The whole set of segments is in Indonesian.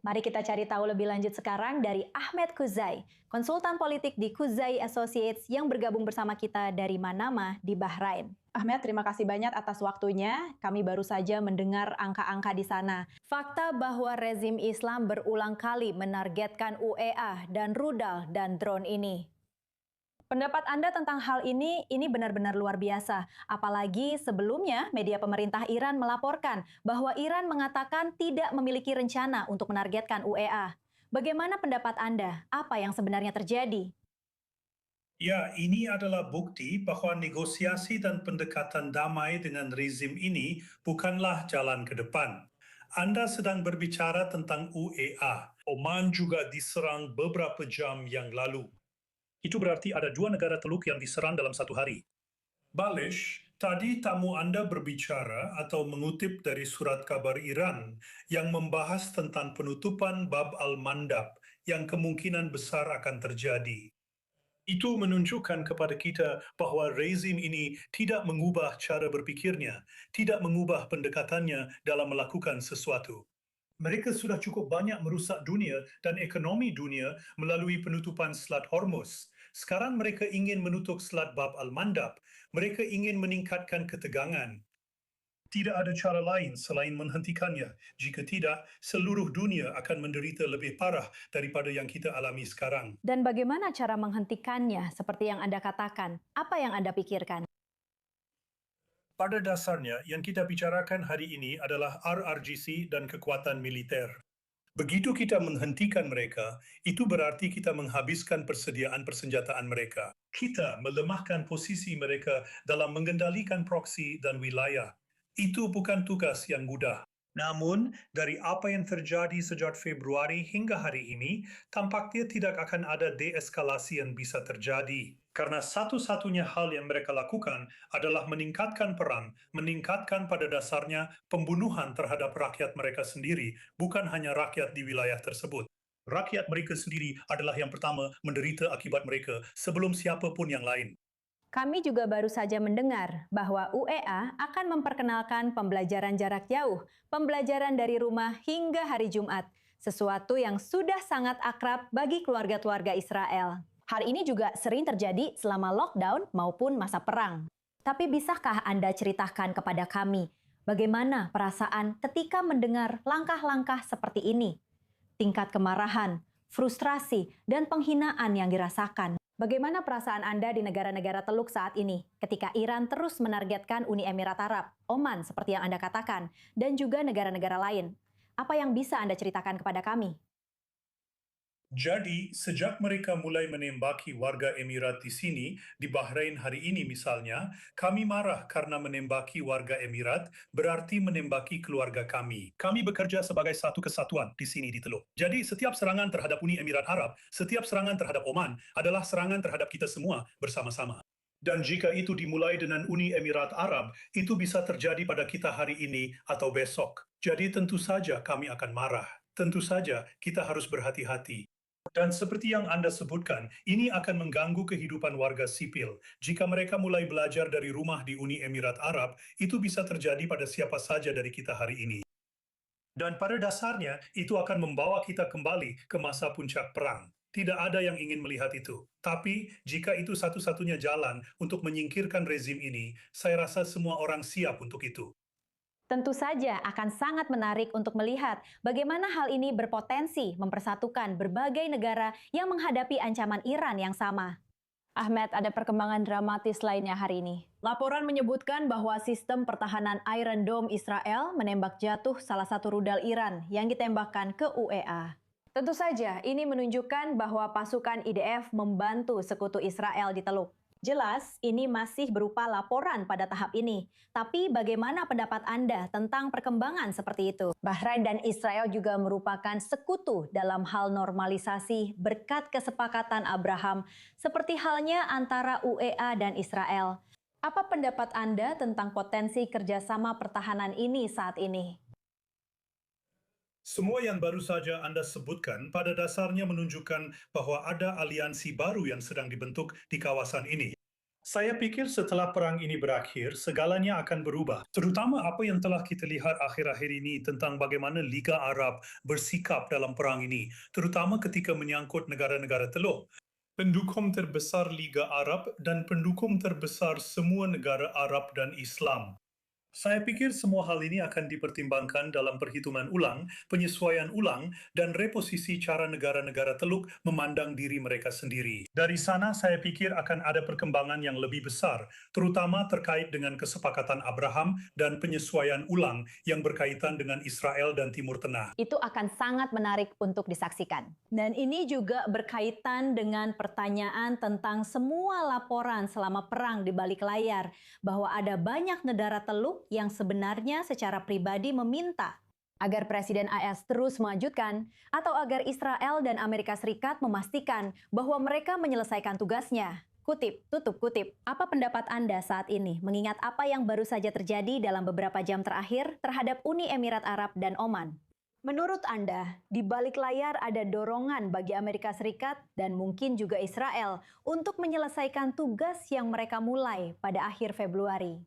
Mari kita cari tahu lebih lanjut sekarang dari Ahmed Kuzai, konsultan politik di Kuzai Associates yang bergabung bersama kita dari Manama di Bahrain. Ahmed, terima kasih banyak atas waktunya. Kami baru saja mendengar angka-angka di sana. Fakta bahwa rezim Islam berulang kali menargetkan UEA dan rudal dan drone ini. Pendapat Anda tentang hal ini benar-benar luar biasa. Apalagi sebelumnya media pemerintah Iran melaporkan bahwa Iran mengatakan tidak memiliki rencana untuk menargetkan UEA. Bagaimana pendapat Anda? Apa yang sebenarnya terjadi? Ya, ini adalah bukti bahwa negosiasi dan pendekatan damai dengan rezim ini bukanlah jalan ke depan. Anda sedang berbicara tentang UEA. Oman juga diserang beberapa jam yang lalu. Itu berarti ada 2 negara teluk yang diserang dalam 1 hari. Balish, tadi tamu Anda berbicara atau mengutip dari surat kabar Iran yang membahas tentang penutupan Bab al-Mandab yang kemungkinan besar akan terjadi. Itu menunjukkan kepada kita bahwa rezim ini tidak mengubah cara berpikirnya, tidak mengubah pendekatannya dalam melakukan sesuatu. Mereka sudah cukup banyak merusak dunia dan ekonomi dunia melalui penutupan Selat Hormuz. Sekarang mereka ingin menutup Selat Bab al-Mandab. Mereka ingin meningkatkan ketegangan. Tidak ada cara lain selain menghentikannya. Jika tidak, seluruh dunia akan menderita lebih parah daripada yang kita alami sekarang. Dan bagaimana cara menghentikannya seperti yang Anda katakan? Apa yang Anda pikirkan? Pada dasarnya, yang kita bicarakan hari ini adalah RRGC dan kekuatan militer. Begitu kita menghentikan mereka, itu berarti kita menghabiskan persediaan persenjataan mereka. Kita melemahkan posisi mereka dalam mengendalikan proksi dan wilayah. Itu bukan tugas yang mudah. Namun, dari apa yang terjadi sejak Februari hingga hari ini, tampaknya tidak akan ada deeskalasi yang bisa terjadi. Karena satu-satunya hal yang mereka lakukan adalah meningkatkan perang, meningkatkan pada dasarnya pembunuhan terhadap rakyat mereka sendiri, bukan hanya rakyat di wilayah tersebut. Rakyat mereka sendiri adalah yang pertama menderita akibat mereka sebelum siapapun yang lain. Kami juga baru saja mendengar bahwa UEA akan memperkenalkan pembelajaran jarak jauh, pembelajaran dari rumah hingga hari Jumat, sesuatu yang sudah sangat akrab bagi keluarga-keluarga Israel. Hal ini juga sering terjadi selama lockdown maupun masa perang. Tapi bisakah Anda ceritakan kepada kami bagaimana perasaan ketika mendengar langkah-langkah seperti ini? Tingkat kemarahan, frustrasi, dan penghinaan yang dirasakan. Bagaimana perasaan Anda di negara-negara teluk saat ini ketika Iran terus menargetkan Uni Emirat Arab, Oman seperti yang Anda katakan, dan juga negara-negara lain? Apa yang bisa Anda ceritakan kepada kami? Jadi, sejak mereka mulai menembaki warga Emirat di sini, di Bahrain hari ini misalnya, kami marah karena menembaki warga Emirat berarti menembaki keluarga kami. Kami bekerja sebagai satu kesatuan di sini di Teluk. Jadi, setiap serangan terhadap Uni Emirat Arab, setiap serangan terhadap Oman adalah serangan terhadap kita semua bersama-sama. Dan jika itu dimulai dengan Uni Emirat Arab, itu bisa terjadi pada kita hari ini atau besok. Jadi tentu saja kami akan marah. Tentu saja kita harus berhati-hati. Dan seperti yang Anda sebutkan, ini akan mengganggu kehidupan warga sipil. Jika mereka mulai belajar dari rumah di Uni Emirat Arab, itu bisa terjadi pada siapa saja dari kita hari ini. Dan pada dasarnya, itu akan membawa kita kembali ke masa puncak perang. Tidak ada yang ingin melihat itu. Tapi, jika itu satu-satunya jalan untuk menyingkirkan rezim ini, saya rasa semua orang siap untuk itu. Tentu saja akan sangat menarik untuk melihat bagaimana hal ini berpotensi mempersatukan berbagai negara yang menghadapi ancaman Iran yang sama. Ahmed, ada perkembangan dramatis lainnya hari ini. Laporan menyebutkan bahwa sistem pertahanan Iron Dome Israel menembak jatuh salah satu rudal Iran yang ditembakkan ke UEA. Tentu saja ini menunjukkan bahwa pasukan IDF membantu sekutu Israel di Teluk. Jelas, ini masih berupa laporan pada tahap ini. Tapi bagaimana pendapat Anda tentang perkembangan seperti itu? Bahrain dan Israel juga merupakan sekutu dalam hal normalisasi berkat kesepakatan Abraham, seperti halnya antara UEA dan Israel. Apa pendapat Anda tentang potensi kerjasama pertahanan ini saat ini? Semua yang baru saja Anda sebutkan pada dasarnya menunjukkan bahwa ada aliansi baru yang sedang dibentuk di kawasan ini. Saya pikir setelah perang ini berakhir, segalanya akan berubah. Terutama apa yang telah kita lihat akhir-akhir ini tentang bagaimana Liga Arab bersikap dalam perang ini, terutama ketika menyangkut negara-negara Teluk. Pendukung terbesar Liga Arab dan pendukung terbesar semua negara Arab dan Islam. Saya pikir semua hal ini akan dipertimbangkan dalam perhitungan ulang, penyesuaian ulang, dan reposisi cara negara-negara Teluk memandang diri mereka sendiri. Dari sana saya pikir akan ada perkembangan yang lebih besar, terutama terkait dengan kesepakatan Abraham dan penyesuaian ulang yang berkaitan dengan Israel dan Timur Tengah. Itu akan sangat menarik untuk disaksikan. Dan ini juga berkaitan dengan pertanyaan tentang semua laporan selama perang di balik layar, bahwa ada banyak negara Teluk yang sebenarnya secara pribadi meminta agar Presiden AS terus melanjutkan atau agar Israel dan Amerika Serikat memastikan bahwa mereka menyelesaikan tugasnya. Kutip, tutup kutip. Apa pendapat Anda saat ini mengingat apa yang baru saja terjadi dalam beberapa jam terakhir terhadap Uni Emirat Arab dan Oman? Menurut Anda, di balik layar ada dorongan bagi Amerika Serikat dan mungkin juga Israel untuk menyelesaikan tugas yang mereka mulai pada akhir Februari.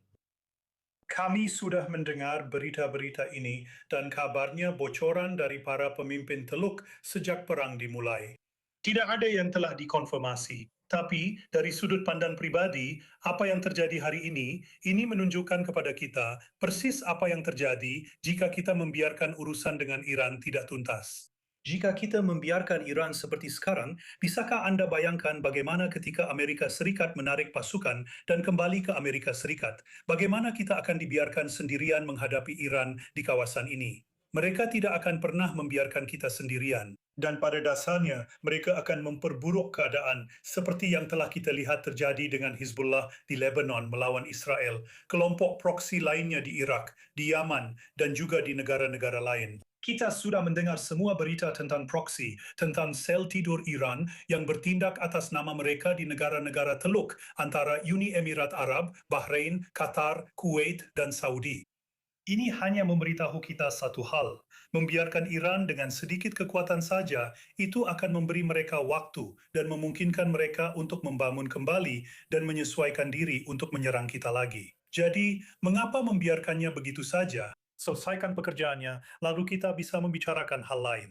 Kami sudah mendengar berita-berita ini dan kabarnya bocoran dari para pemimpin Teluk sejak perang dimulai. Tidak ada yang telah dikonfirmasi, tapi dari sudut pandang pribadi, apa yang terjadi hari ini menunjukkan kepada kita persis apa yang terjadi jika kita membiarkan urusan dengan Iran tidak tuntas. Jika kita membiarkan Iran seperti sekarang, bisakah Anda bayangkan bagaimana ketika Amerika Serikat menarik pasukan dan kembali ke Amerika Serikat? Bagaimana kita akan dibiarkan sendirian menghadapi Iran di kawasan ini? Mereka tidak akan pernah membiarkan kita sendirian. Dan pada dasarnya, mereka akan memperburuk keadaan seperti yang telah kita lihat terjadi dengan Hizbullah di Lebanon melawan Israel, kelompok proksi lainnya di Irak, di Yaman, dan juga di negara-negara lain. Kita sudah mendengar semua berita tentang proksi, tentang sel tidur Iran yang bertindak atas nama mereka di negara-negara Teluk antara Uni Emirat Arab, Bahrain, Qatar, Kuwait, dan Saudi. Ini hanya memberitahu kita satu hal, membiarkan Iran dengan sedikit kekuatan saja, itu akan memberi mereka waktu dan memungkinkan mereka untuk membangun kembali dan menyesuaikan diri untuk menyerang kita lagi. Jadi, mengapa membiarkannya begitu saja? Selesaikan pekerjaannya, lalu kita bisa membicarakan hal lain.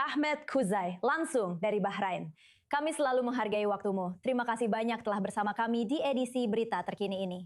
Ahmed Kuzai, langsung dari Bahrain. Kami selalu menghargai waktumu. Terima kasih banyak telah bersama kami di edisi Berita Terkini ini.